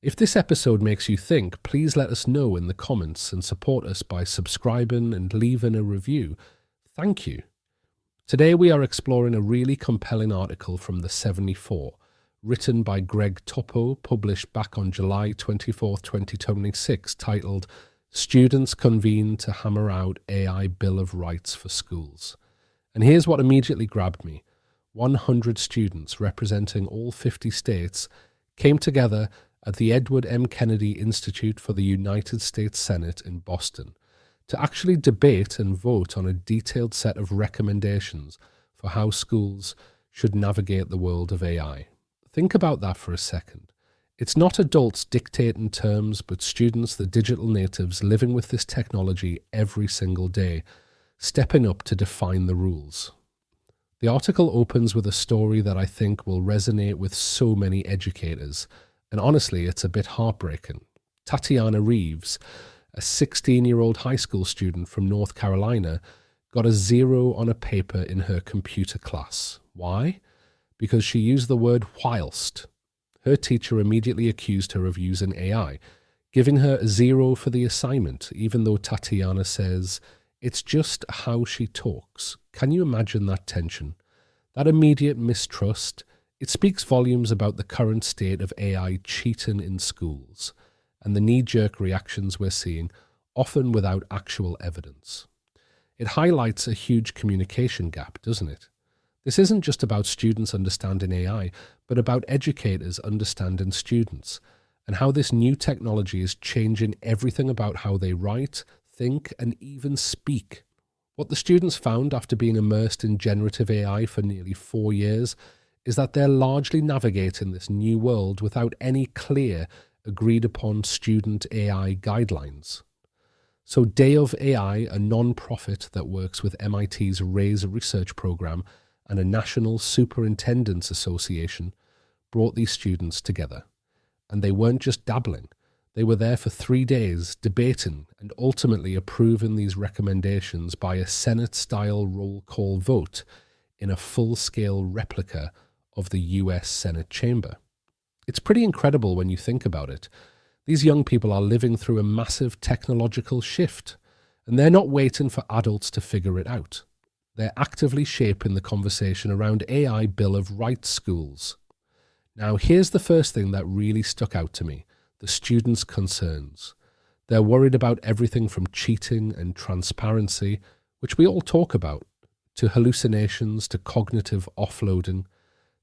If this episode makes you think, please let us know in the comments and support us by subscribing and leaving a review. Thank you. Today we are exploring a really compelling article from the 74, written by Greg Topo, published back on July 24th, 2026, titled Students Convene to Hammer Out AI Bill of Rights for Schools. And here's what immediately grabbed me. 100 students representing all 50 states came together at the Edward M. Kennedy Institute for the United States Senate in Boston to actually debate and vote on a detailed set of recommendations for how schools should navigate the world of AI. Think about that for a second. It's not adults dictating terms, but students, the digital natives, living with this technology every single day, stepping up to define the rules. The article opens with a story that I think will resonate with so many educators, and honestly, it's a bit heartbreaking. Tatiana Reeves, a 16-year-old high school student from North Carolina, got a 0 on a paper in her computer class. Why? Because she used the word whilst. Her teacher immediately accused her of using AI, giving her a 0 for the assignment, even though Tatiana says it's just how she talks. Can you imagine that tension? That immediate mistrust? It speaks volumes about the current state of AI cheating in schools and the knee-jerk reactions we're seeing, often without actual evidence. It highlights a huge communication gap, doesn't it? This isn't just about students understanding AI, but about educators understanding students and how this new technology is changing everything about how they write, think, and even speak. What the students found after being immersed in generative AI for nearly 4 years is that they're largely navigating this new world without any clear, agreed-upon student AI guidelines. So Day of AI, a non-profit that works with MIT's RAISE research program and a National Superintendents Association, brought these students together. And they weren't just dabbling. They were there for 3 days, debating and ultimately approving these recommendations by a Senate-style roll call vote in a full-scale replica of the US Senate chamber. It's pretty incredible when you think about it. These young people are living through a massive technological shift, and they're not waiting for adults to figure it out. They're actively shaping the conversation around AI Bill of Rights schools. Now, here's the first thing that really stuck out to me: the students' concerns. They're worried about everything from cheating and transparency, which we all talk about, to hallucinations, to cognitive offloading.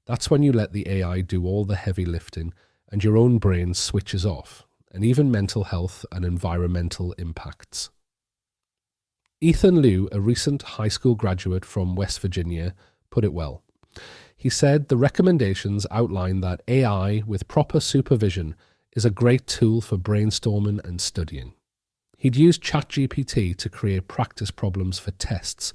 That's when you let the AI do all the heavy lifting and your own brain switches off, and even mental health and environmental impacts. Ethan Liu, a recent high school graduate from West Virginia, put it well. He said the recommendations outline that AI with proper supervision is a great tool for brainstorming and studying. He'd used ChatGPT to create practice problems for tests,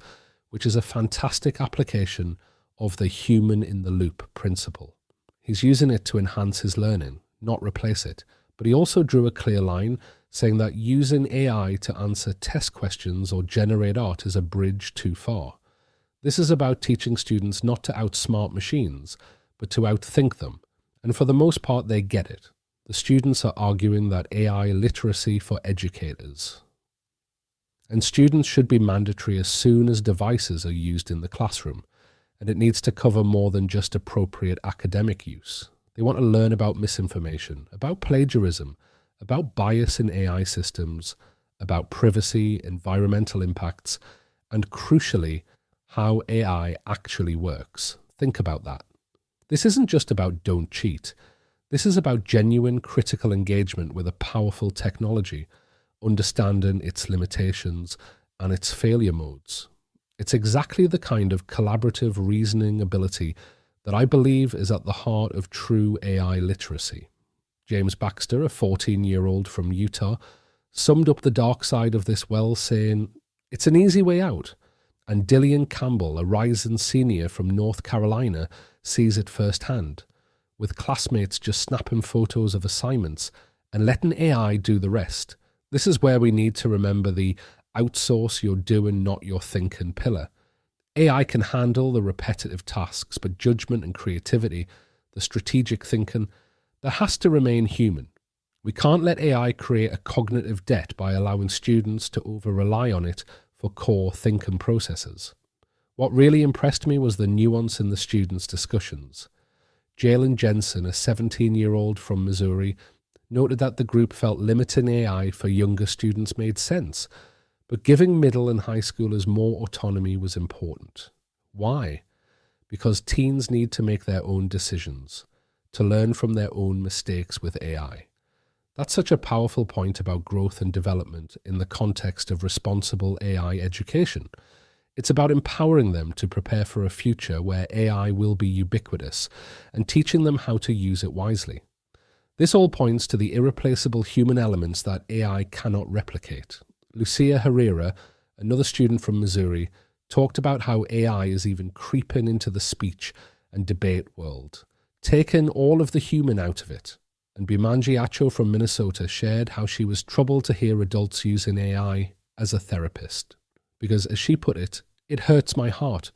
which is a fantastic application of the human-in-the-loop principle. He's using it to enhance his learning, not replace it. But he also drew a clear line, saying that using AI to answer test questions or generate art is a bridge too far. This is about teaching students not to outsmart machines, but to outthink them. And for the most part, they get it. The students are arguing that AI literacy for educators. And students should be mandatory as soon as devices are used in the classroom. And it needs to cover more than just appropriate academic use. They want to learn about misinformation, about plagiarism, about bias in AI systems, about privacy, environmental impacts, and crucially, how AI actually works. Think about that. This isn't just about don't cheat. This is about genuine critical engagement with a powerful technology, understanding its limitations and its failure modes. It's exactly the kind of collaborative reasoning ability that I believe is at the heart of true AI literacy. James Baxter, a 14-year-old from Utah, summed up the dark side of this well, saying, "It's an easy way out." And Dillian Campbell, a rising senior from North Carolina, sees it firsthand, with classmates just snapping photos of assignments and letting AI do the rest. This is where we need to remember the outsource your doing, not your thinking pillar. AI can handle the repetitive tasks, but judgment and creativity, the strategic thinking, that has to remain human. We can't let AI create a cognitive debt by allowing students to over-rely on it for core thinking processes. What really impressed me was the nuance in the students' discussions. Jalen Jensen, a 17-year-old from Missouri, noted that the group felt limiting AI for younger students made sense, but giving middle and high schoolers more autonomy was important. Why? Because teens need to make their own decisions, to learn from their own mistakes with AI. That's such a powerful point about growth and development in the context of responsible AI education. It's about empowering them to prepare for a future where AI will be ubiquitous and teaching them how to use it wisely. This all points to the irreplaceable human elements that AI cannot replicate. Lucia Herrera, another student from Missouri, talked about how AI is even creeping into the speech and debate world, taking all of the human out of it. And Bimanji Acho from Minnesota shared how she was troubled to hear adults using AI as a therapist. Because, as she put it, it hurts my heart.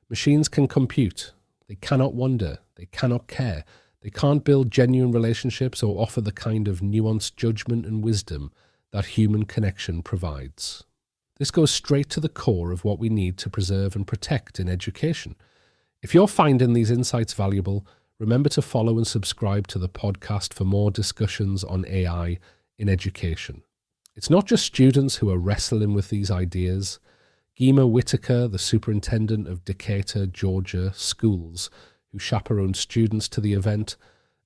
Machines can compute. They cannot wonder. They cannot care. They can't build genuine relationships or offer the kind of nuanced judgment and wisdom that human connection provides. This goes straight to the core of what we need to preserve and protect in education. If you're finding these insights valuable, remember to follow and subscribe to the podcast for more discussions on AI in education. It's not just students who are wrestling with these ideas. Gema Whitaker, the superintendent of Decatur, Georgia schools, who chaperoned students to the event,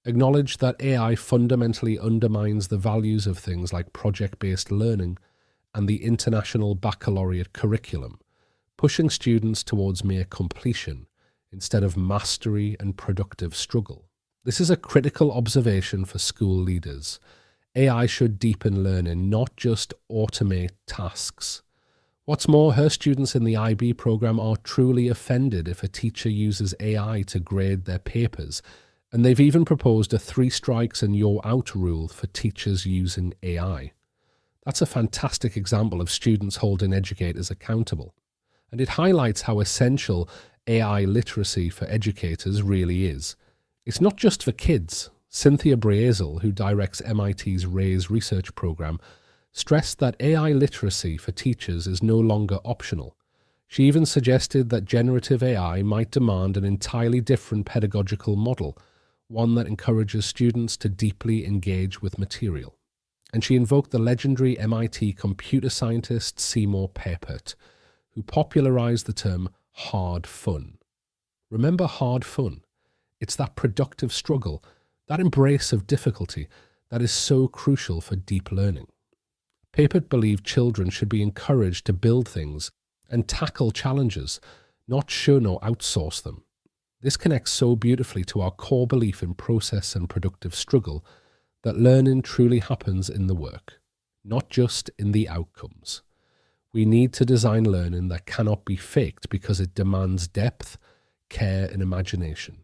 acknowledged that AI fundamentally undermines the values of things like project-based learning and the international baccalaureate curriculum, pushing students towards mere completion instead of mastery and productive struggle. This is a critical observation for school leaders. AI should deepen learning, not just automate tasks. What's more, her students in the IB program are truly offended if a teacher uses AI to grade their papers, and they've even proposed a 3 strikes and you're out rule for teachers using AI. That's a fantastic example of students holding educators accountable, and it highlights how essential AI literacy for educators really is. It's not just for kids. Cynthia Brazel, who directs MIT's RAISE research program, stressed that AI literacy for teachers is no longer optional. She even suggested that generative AI might demand an entirely different pedagogical model, one that encourages students to deeply engage with material. And she invoked the legendary MIT computer scientist Seymour Papert, who popularized the term hard fun. Remember hard fun? It's that productive struggle, that embrace of difficulty that is so crucial for deep learning. Papert believed children should be encouraged to build things and tackle challenges, not shun or outsource them. This connects so beautifully to our core belief in process and productive struggle that learning truly happens in the work, not just in the outcomes. We need to design learning that cannot be faked because it demands depth, care, and imagination.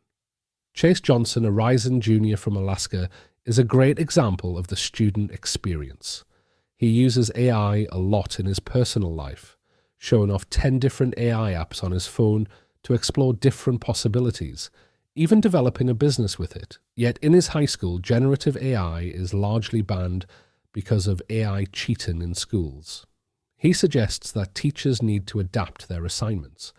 Chase Johnson, a rising junior from Alaska, is a great example of the student experience. He uses AI a lot in his personal life, showing off 10 different AI apps on his phone to explore different possibilities, even developing a business with it. Yet in his high school, generative AI is largely banned because of AI cheating in schools. He suggests that teachers need to adapt their assignments.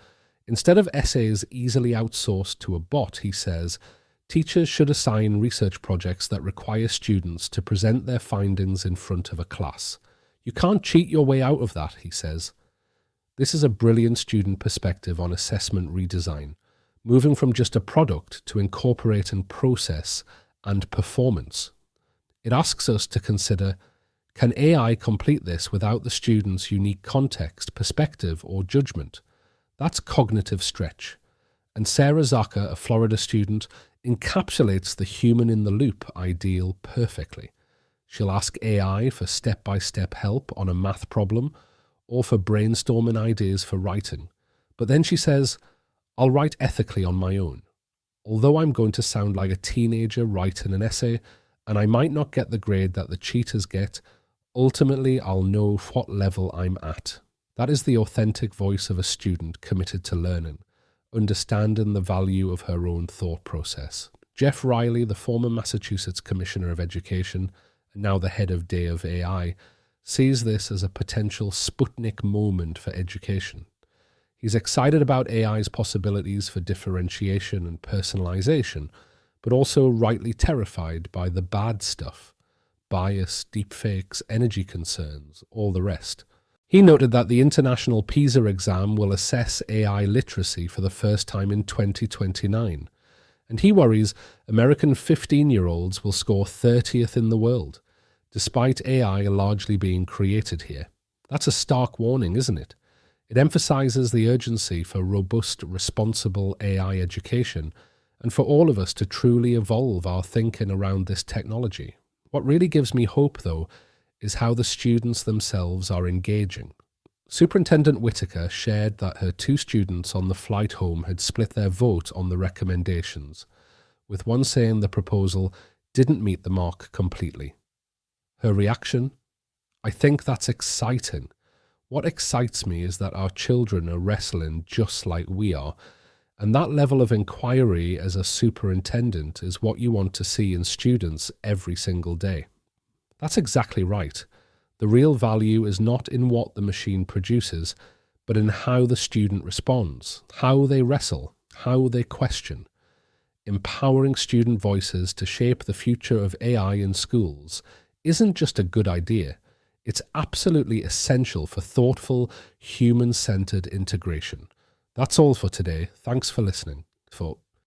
Instead of essays easily outsourced to a bot, he says, teachers should assign research projects that require students to present their findings in front of a class. You can't cheat your way out of that, he says. This is a brilliant student perspective on assessment redesign, moving from just a product to incorporating process and performance. It asks us to consider, can AI complete this without the student's unique context, perspective, or judgment? That's cognitive stretch. And Sarah Zaka, a Florida student, encapsulates the human in the loop ideal perfectly. She'll ask AI for step-by-step help on a math problem or for brainstorming ideas for writing. But then she says, I'll write ethically on my own. Although I'm going to sound like a teenager writing an essay, and I might not get the grade that the cheaters get, ultimately I'll know what level I'm at. That is the authentic voice of a student committed to learning, understanding the value of her own thought process. Jeff Riley, the former Massachusetts Commissioner of Education and now the head of Day of AI, sees this as a potential Sputnik moment for education. He's excited about AI's possibilities for differentiation and personalization, but also rightly terrified by the bad stuff: bias, deepfakes, energy concerns, all the rest. He noted that the International PISA exam will assess AI literacy for the first time in 2029, and he worries American 15-year-olds will score 30th in the world, despite AI largely being created here. That's a stark warning, isn't it? It emphasizes the urgency for robust, responsible AI education and for all of us to truly evolve our thinking around this technology. What really gives me hope, though, is how the students themselves are engaging. Superintendent Whitaker shared that her 2 students on the flight home had split their vote on the recommendations, with one saying the proposal didn't meet the mark completely. Her reaction? "I think that's exciting. What excites me is that our children are wrestling just like we are, and that level of inquiry as a superintendent is what you want to see in students every single day." That's exactly right. The real value is not in what the machine produces, but in how the student responds, how they wrestle, how they question. Empowering student voices to shape the future of AI in schools isn't just a good idea. It's absolutely essential for thoughtful, human-centered integration. That's all for today. Thanks for listening.